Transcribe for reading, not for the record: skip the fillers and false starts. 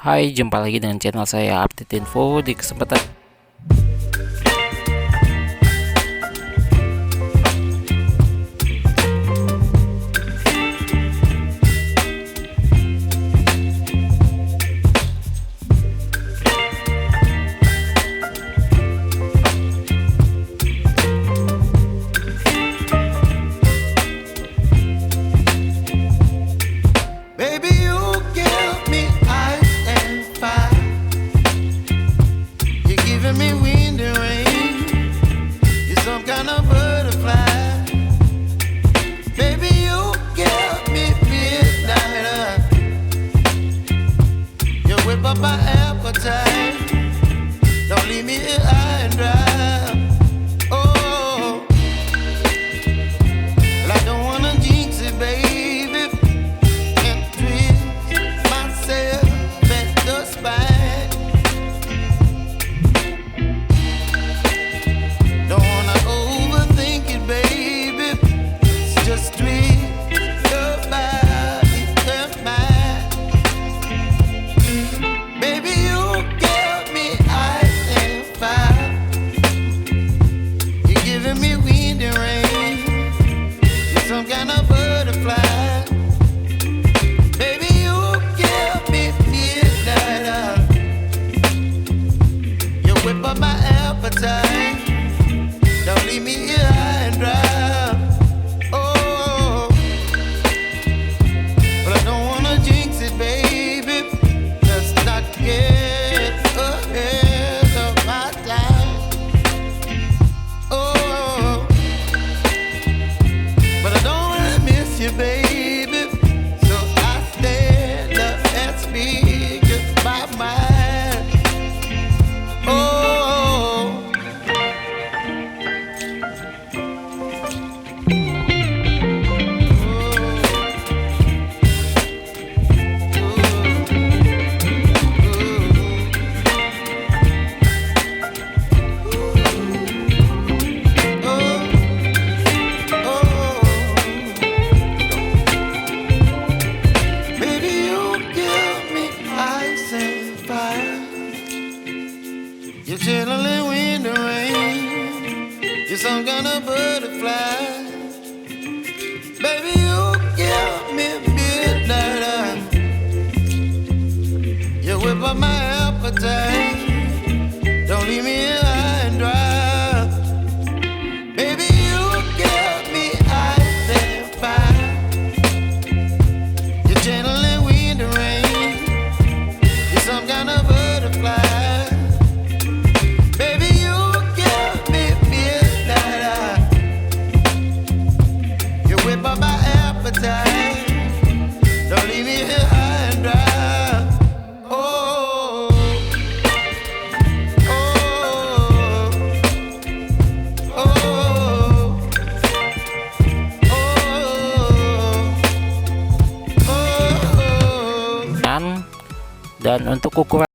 Hai, jumpa lagi dengan channel saya Update Info. Di kesempatan my appetite, don't leave me here high and dry. Oh, well, I don't wanna jinx it, baby, and twist myself at the spine. Don't wanna overthink it, baby, it's just twist your body and mine. Don't leave me here high and dry. Oh, but I don't wanna jinx it, baby. Let's not get ahead of my time. Oh, but I don't wanna miss you, baby. So I stand up and speak my mind. Oh. You're chilling in the rain. You're some kind of butterfly. Baby, you give me midnight. You whip up my appetite. Don't leave me here high and dry. Baby, you give me ice and fire. You're channeling wind and rain. You're some kind of butterfly. Don't leave me here high and dry. Oh, oh, oh, oh, dan untuk ukuran